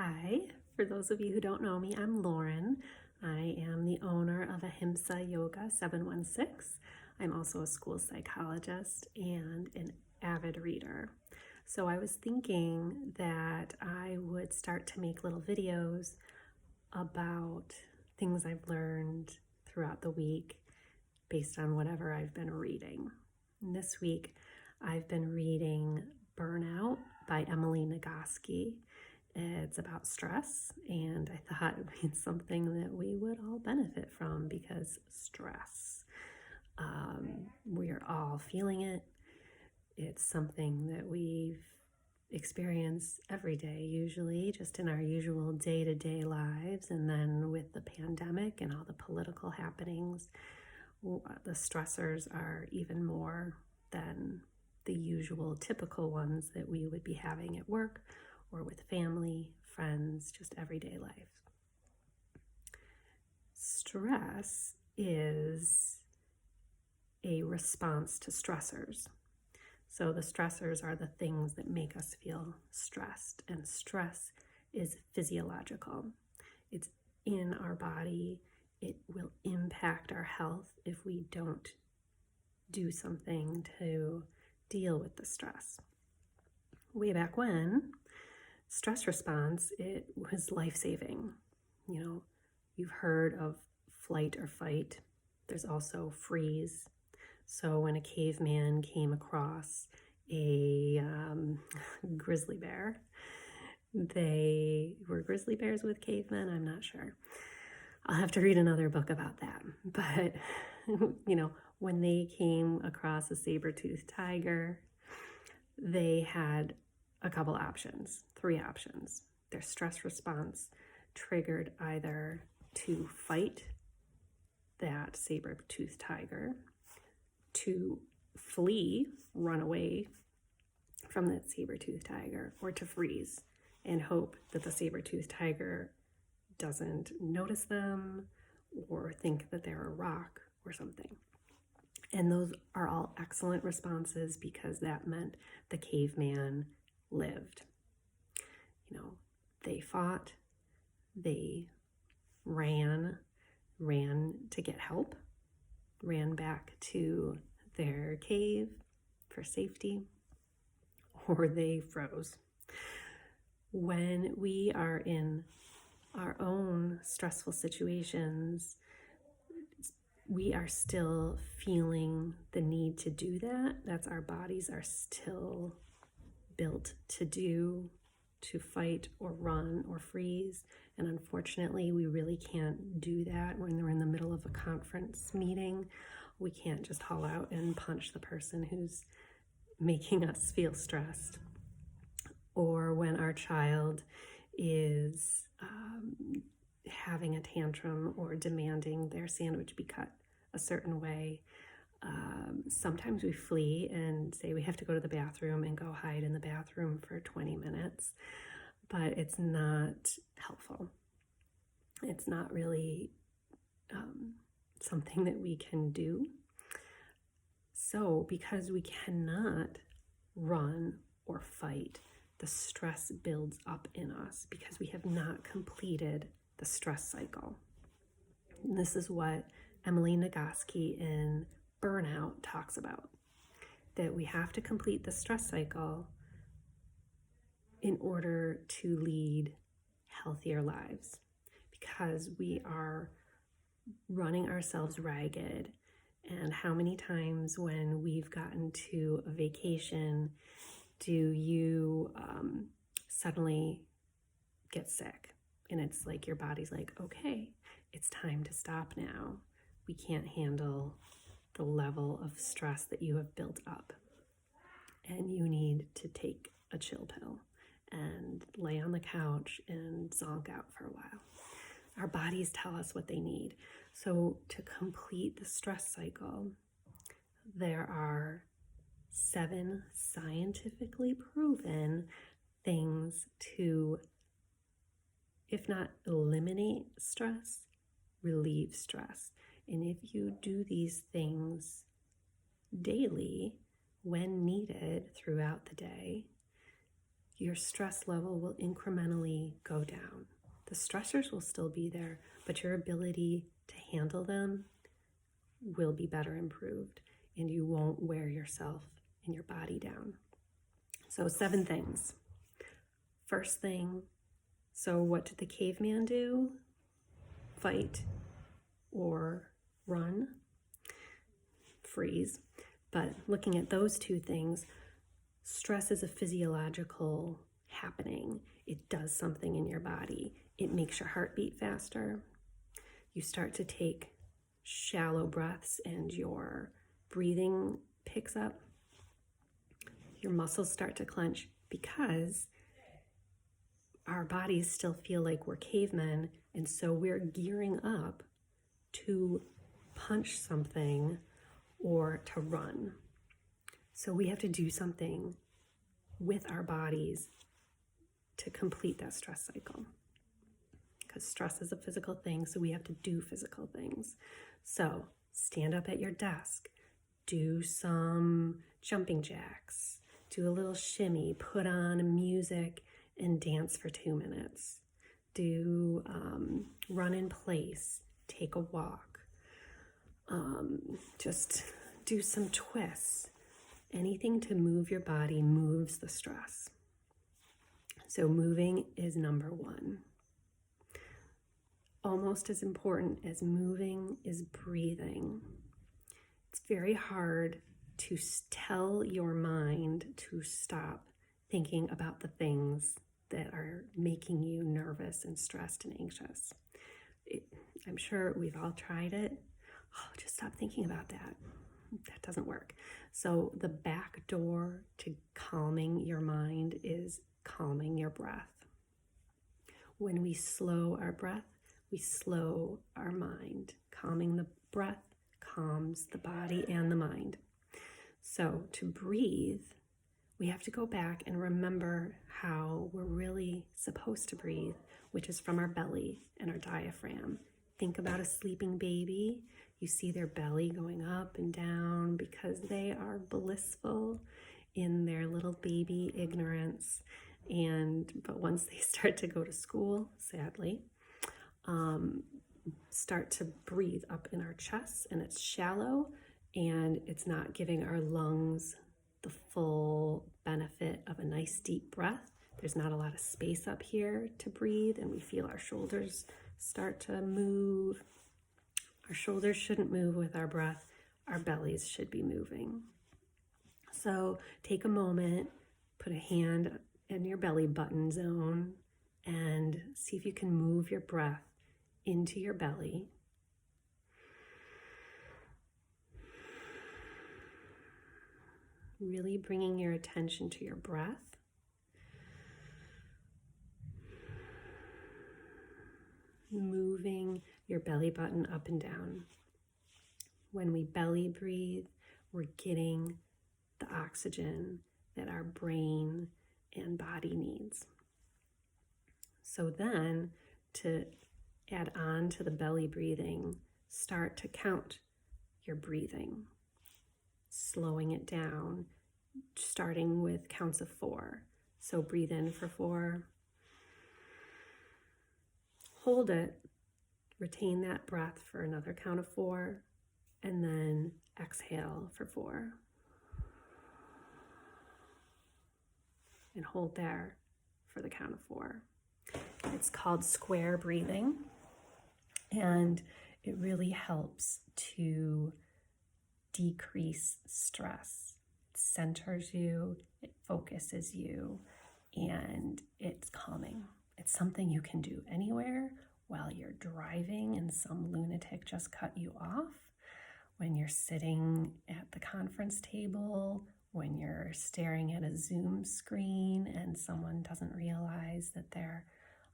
Hi, for those of you who don't know me, I'm Lauren. I am the owner of Ahimsa Yoga 716. I'm also a school psychologist and an avid reader. So I was thinking that I would start to make little videos about things I've learned throughout the week based on whatever I've been reading. And this week, I've been reading Burnout by Emily Nagoski. It's about stress, and I thought it's something that we would all benefit from because stress, we are all feeling it. It's something that we've experienced every day, usually just in our usual day-to-day lives. And then with the pandemic and all the political happenings, the stressors are even more than the usual typical ones that we would be having at work or with family, friends, just everyday life. Stress is a response to stressors. So the stressors are the things that make us feel stressed, and stress is physiological. It's in our body. It will impact our health if we don't do something to deal with the stress. Way back when, stress response, it was life-saving. You've heard of flight or fight. There's also freeze. So when a caveman came across a grizzly bear, they were grizzly bears with cavemen? I'm not sure. I'll have to read another book about that. But, when they came across a saber-toothed tiger, they had a couple options, 3 options. Their stress response triggered either to fight that saber-toothed tiger, to flee, run away from that saber-toothed tiger, or to freeze and hope that the saber-toothed tiger doesn't notice them or think that they're a rock or something. And those are all excellent responses because that meant the caveman lived. They fought, they ran to get help, ran back to their cave for safety, or they froze. When we are in our own stressful situations, we are still feeling the need to do that. That's our bodies are still built to do, to fight or run or freeze. And unfortunately, we really can't do that when we're in the middle of a conference meeting. We can't just haul out and punch the person who's making us feel stressed. Or when our child is having a tantrum or demanding their sandwich be cut a certain way. Sometimes we flee and say we have to go to the bathroom and go hide in the bathroom for 20 minutes, but it's not helpful. It's not really something that we can do. So because we cannot run or fight, the stress builds up in us because we have not completed the stress cycle. And this is what Emily Nagoski in Burnout talks about, that we have to complete the stress cycle in order to lead healthier lives, because we are running ourselves ragged. And how many times when we've gotten to a vacation do you suddenly get sick? And it's like your body's like, okay, it's time to stop now. We can't handle the level of stress that you have built up. And you need to take a chill pill and lay on the couch and zonk out for a while. Our bodies tell us what they need. So to complete the stress cycle, there are 7 scientifically proven things to, if not eliminate stress, relieve stress. And if you do these things daily, when needed throughout the day, your stress level will incrementally go down. The stressors will still be there, but your ability to handle them will be better improved, and you won't wear yourself and your body down. So 7 things. First thing, so what did the caveman do? Fight or run, freeze. But looking at those 2 things, stress is a physiological happening. It does something in your body. It makes your heart beat faster. You start to take shallow breaths and your breathing picks up. Your muscles start to clench because our bodies still feel like we're cavemen, and so we're gearing up to punch something or to run. So we have to do something with our bodies to complete that stress cycle. Because stress is a physical thing, so we have to do physical things. So stand up at your desk, do some jumping jacks, do a little shimmy, put on music and dance for 2 minutes. Do run in place, take a walk, just do some twists. Anything to move your body moves the stress. So moving is number 1. Almost as important as moving is breathing. It's very hard to tell your mind to stop thinking about the things that are making you nervous and stressed and anxious. I'm sure we've all tried it. Oh, just stop thinking about that. That doesn't work. So the back door to calming your mind is calming your breath. When we slow our breath, we slow our mind. Calming the breath calms the body and the mind. So to breathe, we have to go back and remember how we're really supposed to breathe, which is from our belly and our diaphragm. Think about a sleeping baby. You see their belly going up and down because they are blissful in their little baby ignorance. But once they start to go to school, sadly, start to breathe up in our chests, and it's shallow and it's not giving our lungs the full benefit of a nice deep breath. There's not a lot of space up here to breathe, and we feel our shoulders start to move. Our shoulders shouldn't move with our breath. Our bellies should be moving. So take a moment, put a hand in your belly button zone, and see if you can move your breath into your belly. Really bringing your attention to your breath. Moving your belly button up and down. When we belly breathe, we're getting the oxygen that our brain and body needs. So then, to add on to the belly breathing, start to count your breathing, slowing it down, starting with counts of 4. So breathe in for 4, hold it, retain that breath for another count of 4, and then exhale for 4. And hold there for the count of 4. It's called square breathing, and it really helps to decrease stress. It centers you, it focuses you, and it's calming. It's something you can do anywhere while you're driving and some lunatic just cut you off, when you're sitting at the conference table, when you're staring at a Zoom screen and someone doesn't realize that they're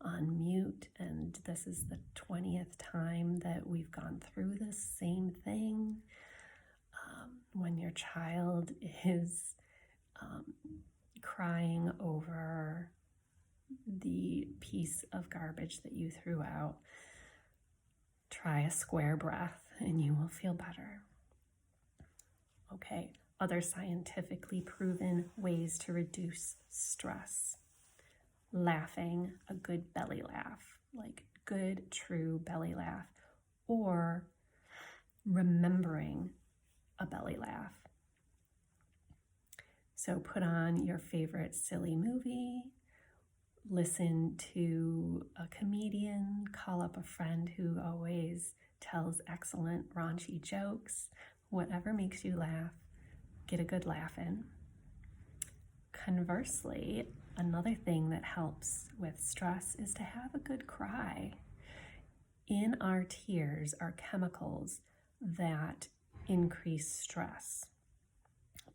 on mute, and this is the 20th time that we've gone through this same thing. When your child is crying over the piece of garbage that you threw out, try a square breath and you will feel better. Okay, other scientifically proven ways to reduce stress. laughing a good belly laugh, like good, true belly laugh, or remembering a belly laugh. So put on your favorite silly movie, listen to a comedian, call up a friend who always tells excellent raunchy jokes, whatever makes you laugh, get a good laugh in. Conversely, another thing that helps with stress is to have a good cry. In our tears are chemicals that increase stress.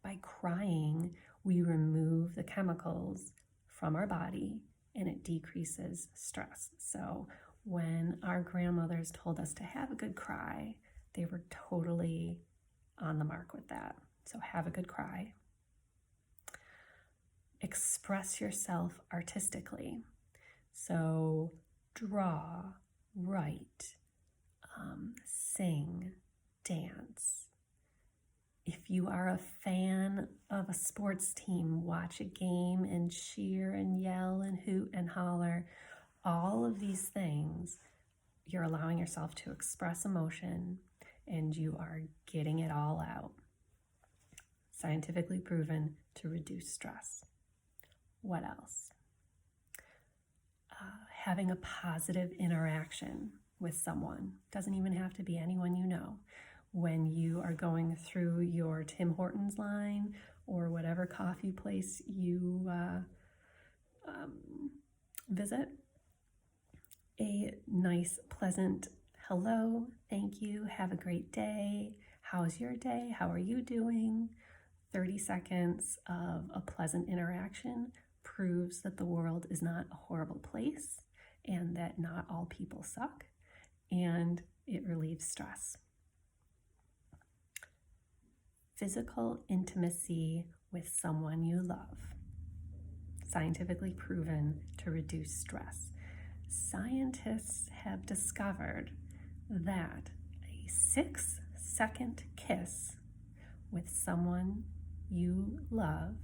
By crying, we remove the chemicals from our body and it decreases stress. So when our grandmothers told us to have a good cry, they were totally on the mark with that. So have a good cry. Express yourself artistically. So draw, write, sing, dance. If you are a fan of a sports team, watch a game and cheer and yell and hoot and holler. All of these things, you're allowing yourself to express emotion and you are getting it all out. Scientifically proven to reduce stress. What else? Having a positive interaction with someone. Doesn't even have to be anyone you know. When you are going through your Tim Hortons line or whatever coffee place you visit, a nice, pleasant hello, thank you, have a great day, how's your day, how are you doing? 30 seconds of a pleasant interaction proves that the world is not a horrible place and that not all people suck, and it relieves stress. Physical intimacy with someone you love. Scientifically proven to reduce stress. Scientists have discovered that a 6-second kiss with someone you love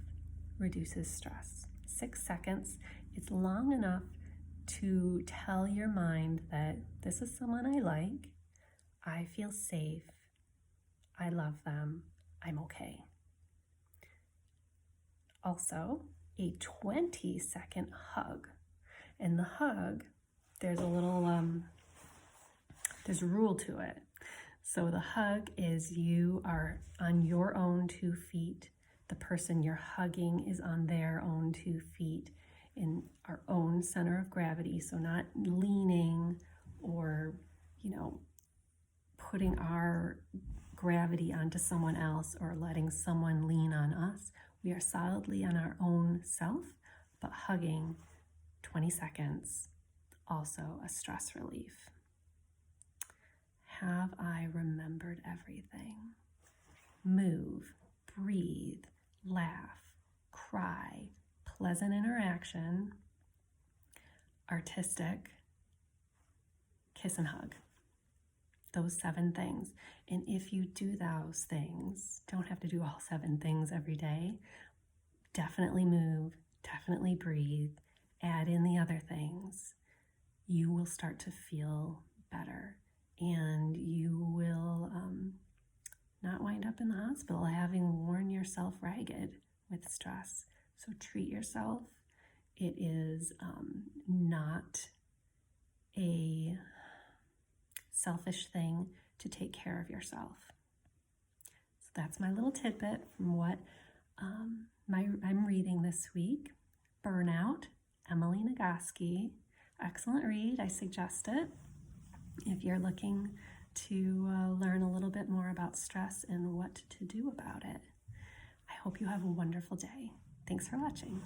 reduces stress. 6 seconds, it's long enough to tell your mind that this is someone I like, I feel safe, I love them, I'm okay. Also, a 20-second hug. And the hug, there's a little, there's a rule to it. So the hug is you are on your own 2 feet. The person you're hugging is on their own 2 feet in our own center of gravity. So not leaning or, putting our gravity onto someone else or letting someone lean on us. We are solidly on our own self, but hugging 20 seconds, also a stress relief. Have I remembered everything? Move, breathe, laugh, cry, pleasant interaction, artistic, kiss and hug. Those 7 things. And if you do those things, don't have to do all 7 things every day. Definitely move, definitely breathe, add in the other things. You will start to feel better and you will not wind up in the hospital having worn yourself ragged with stress. So treat yourself. It is not a selfish thing to take care of yourself. So that's my little tidbit from what I'm reading this week. Burnout, Emily Nagoski. Excellent read. I suggest it if you're looking to learn a little bit more about stress and what to do about it. I hope you have a wonderful day. Thanks for watching.